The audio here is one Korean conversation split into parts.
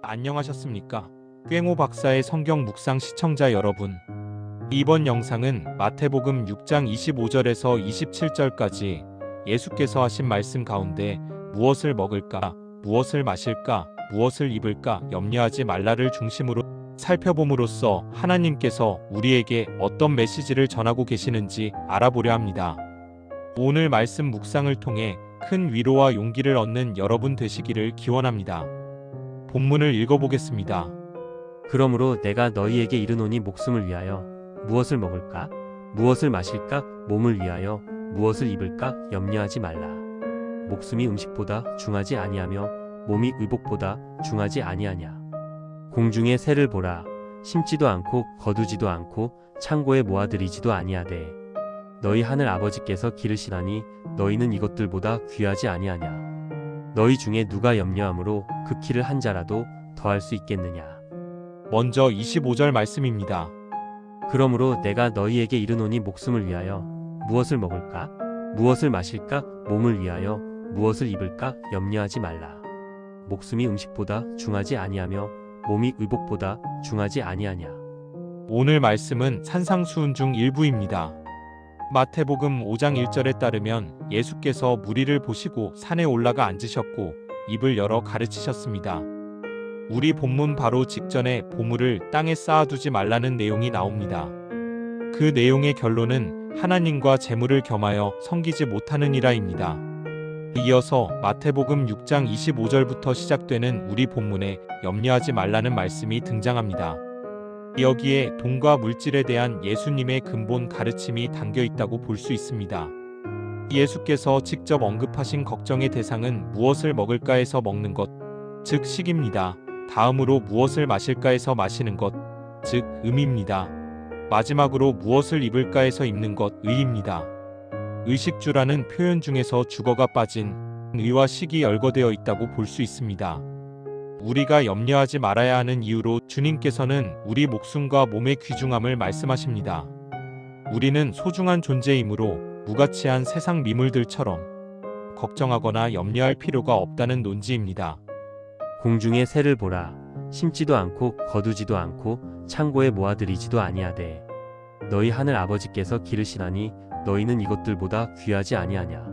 안녕하셨습니까? 꽹호 박사의 성경 묵상 시청자 여러분. 이번 영상은 마태복음 6장 25절에서 27절까지 예수께서 하신 말씀 가운데 무엇을 먹을까, 무엇을 마실까, 무엇을 입을까 염려하지 말라를 중심으로 살펴봄으로써 하나님께서 우리에게 어떤 메시지를 전하고 계시는지 알아보려 합니다. 오늘 말씀 묵상을 통해 큰 위로와 용기를 얻는 여러분 되시기를 기원합니다. 본문을 읽어보겠습니다. 그러므로 내가 너희에게 이르노니 목숨을 위하여 무엇을 먹을까? 무엇을 마실까? 몸을 위하여 무엇을 입을까? 염려하지 말라. 목숨이 음식보다 중하지 아니하며 몸이 의복보다 중하지 아니하냐. 공중의 새를 보라. 심지도 않고 거두지도 않고 창고에 모아들이지도 아니하되 너희 하늘 아버지께서 기르시나니 너희는 이것들보다 귀하지 아니하냐. 너희 중에 누가 염려함으로 그 키를 한 자라도 더할 수 있겠느냐. 먼저 25절 말씀입니다. 그러므로 내가 너희에게 이르노니 목숨을 위하여 무엇을 먹을까? 무엇을 마실까? 몸을 위하여 무엇을 입을까? 염려하지 말라. 목숨이 음식보다 중하지 아니하며 몸이 의복보다 중하지 아니하냐. 오늘 말씀은 산상수훈 중 일부입니다. 마태복음 5장 1절에 따르면 예수께서 무리를 보시고 산에 올라가 앉으셨고 입을 열어 가르치셨습니다. 우리 본문 바로 직전에 보물을 땅에 쌓아두지 말라는 내용이 나옵니다. 그 내용의 결론은 하나님과 재물을 겸하여 섬기지 못하는 이라입니다. 이어서 마태복음 6장 25절부터 시작되는 우리 본문에 염려하지 말라는 말씀이 등장합니다. 여기에 돈과 물질에 대한 예수님의 근본 가르침이 담겨 있다고 볼 수 있습니다. 예수께서 직접 언급하신 걱정의 대상은 무엇을 먹을까에서 먹는 것, 즉 식입니다. 다음으로 무엇을 마실까에서 마시는 것, 즉 음입니다. 마지막으로 무엇을 입을까에서 입는 것, 의입니다. 의식주라는 표현 중에서 주거가 빠진 의와 식이 열거되어 있다고 볼 수 있습니다. 우리가 염려하지 말아야 하는 이유로 주님께서는 우리 목숨과 몸의 귀중함을 말씀하십니다. 우리는 소중한 존재이므로 무가치한 세상 미물들처럼 걱정하거나 염려할 필요가 없다는 논지입니다. 공중의 새를 보라. 심지도 않고 거두지도 않고 창고에 모아들이지도 아니하되 너희 하늘 아버지께서 기르시나니 너희는 이것들보다 귀하지 아니하냐.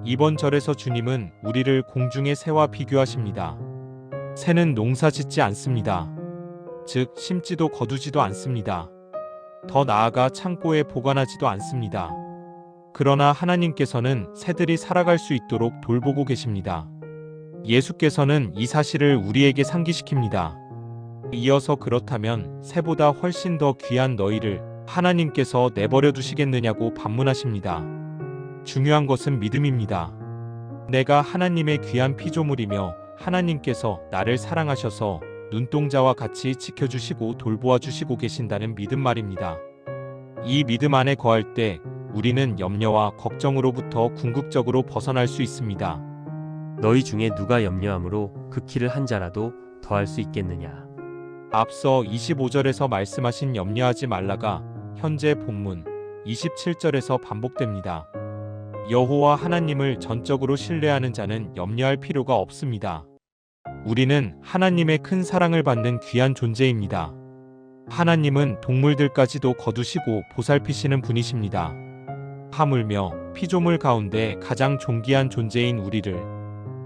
이번 절에서 주님은 우리를 공중의 새와 비교하십니다. 새는 농사 짓지 않습니다. 즉 심지도 거두지도 않습니다. 더 나아가 창고에 보관하지도 않습니다. 그러나 하나님께서는 새들이 살아갈 수 있도록 돌보고 계십니다. 예수께서는 이 사실을 우리에게 상기시킵니다. 이어서 그렇다면 새보다 훨씬 더 귀한 너희를 하나님께서 내버려 두시겠느냐고 반문하십니다. 중요한 것은 믿음입니다. 내가 하나님의 귀한 피조물이며 하나님께서 나를 사랑하셔서 눈동자와 같이 지켜주시고 돌보아 주시고 계신다는 믿음 말입니다. 이 믿음 안에 거할 때 우리는 염려와 걱정으로부터 궁극적으로 벗어날 수 있습니다. 너희 중에 누가 염려함으로 그 키를 한 자라도 더할 수 있겠느냐. 앞서 25절에서 말씀하신 염려하지 말라가 현재 본문 27절에서 반복됩니다. 여호와 하나님을 전적으로 신뢰하는 자는 염려할 필요가 없습니다. 우리는 하나님의 큰 사랑을 받는 귀한 존재입니다. 하나님은 동물들까지도 거두시고 보살피시는 분이십니다. 하물며 피조물 가운데 가장 존귀한 존재인 우리를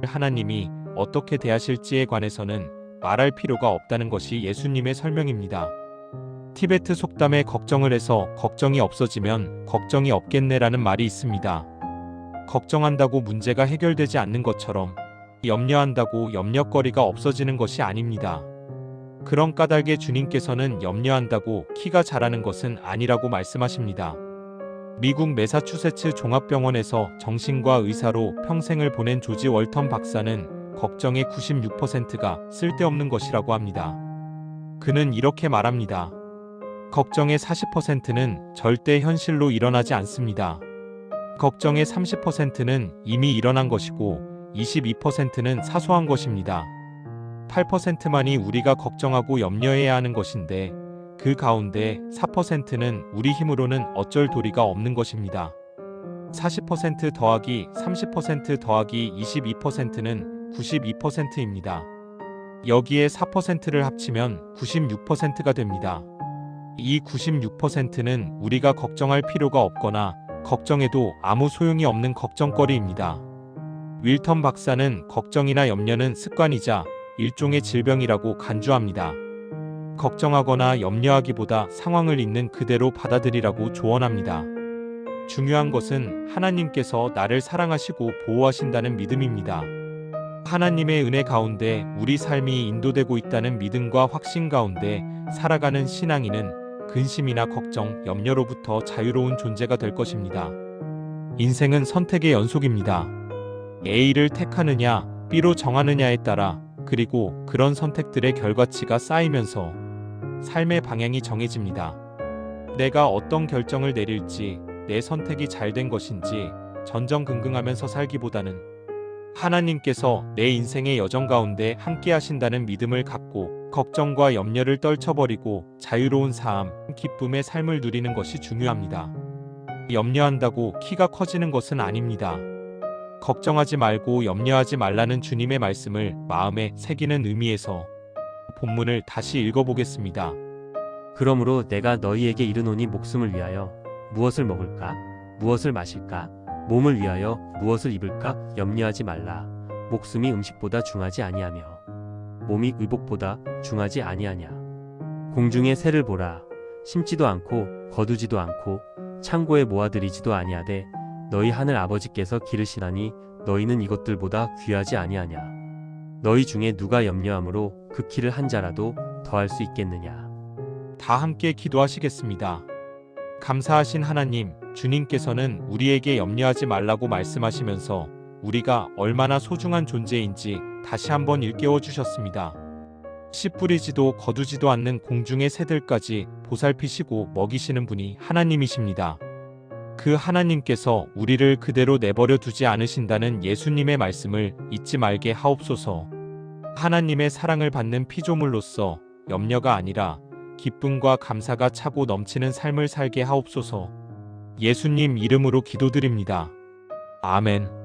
하나님이 어떻게 대하실지에 관해서는 말할 필요가 없다는 것이 예수님의 설명입니다. 티베트 속담에 걱정을 해서 걱정이 없어지면 걱정이 없겠네라는 말이 있습니다. 걱정한다고 문제가 해결되지 않는 것처럼 염려한다고 염려거리가 없어지는 것이 아닙니다. 그런 까닭에 주님께서는 염려한다고 키가 자라는 것은 아니라고 말씀하십니다. 미국 매사추세츠 종합병원에서 정신과 의사로 평생을 보낸 조지 월턴 박사는 걱정의 96%가 쓸데없는 것이라고 합니다. 그는 이렇게 말합니다. 걱정의 40%는 절대 현실로 일어나지 않습니다. 걱정의 30%는 이미 일어난 것이고 22%는 사소한 것입니다. 8%만이 우리가 걱정하고 염려해야 하는 것인데 그 가운데 4%는 우리 힘으로는 어쩔 도리가 없는 것입니다. 40% 더하기 30% 더하기 22%는 92%입니다. 여기에 4%를 합치면 96%가 됩니다. 이 96%는 우리가 걱정할 필요가 없거나 걱정해도 아무 소용이 없는 걱정거리입니다. 윌턴 박사는 걱정이나 염려는 습관이자 일종의 질병이라고 간주합니다. 걱정하거나 염려하기보다 상황을 있는 그대로 받아들이라고 조언합니다. 중요한 것은 하나님께서 나를 사랑하시고 보호하신다는 믿음입니다. 하나님의 은혜 가운데 우리 삶이 인도되고 있다는 믿음과 확신 가운데 살아가는 신앙인은 근심이나 걱정, 염려로부터 자유로운 존재가 될 것입니다. 인생은 선택의 연속입니다. A를 택하느냐, B로 정하느냐에 따라 그리고 그런 선택들의 결과치가 쌓이면서 삶의 방향이 정해집니다. 내가 어떤 결정을 내릴지, 내 선택이 잘된 것인지 전전긍긍하면서 살기보다는 하나님께서 내 인생의 여정 가운데 함께 하신다는 믿음을 갖고 걱정과 염려를 떨쳐버리고 자유로운 삶, 기쁨의 삶을 누리는 것이 중요합니다. 염려한다고 키가 커지는 것은 아닙니다. 걱정하지 말고 염려하지 말라는 주님의 말씀을 마음에 새기는 의미에서 본문을 다시 읽어보겠습니다. 그러므로 내가 너희에게 이르노니 목숨을 위하여 무엇을 먹을까? 무엇을 마실까? 몸을 위하여 무엇을 입을까? 염려하지 말라. 목숨이 음식보다 중하지 아니하며 몸이 의복보다 중하지 아니하냐. 공중의 새를 보라. 심지도 않고 거두지도 않고 창고에 모아들이지도 아니하되 너희 하늘 아버지께서 기르시나니 너희는 이것들보다 귀하지 아니하냐. 너희 중에 누가 염려함으로 그 키를 한 자라도 더할 수 있겠느냐. 다 함께 기도하시겠습니다. 감사하신 하나님, 주님께서는 우리에게 염려하지 말라고 말씀하시면서 우리가 얼마나 소중한 존재인지 다시 한번 일깨워 주셨습니다. 씨 뿌리지도 거두지도 않는 공중의 새들까지 보살피시고 먹이시는 분이 하나님이십니다. 그 하나님께서 우리를 그대로 내버려 두지 않으신다는 예수님의 말씀을 잊지 말게 하옵소서. 하나님의 사랑을 받는 피조물로서 염려가 아니라 기쁨과 감사가 차고 넘치는 삶을 살게 하옵소서. 예수님 이름으로 기도드립니다. 아멘.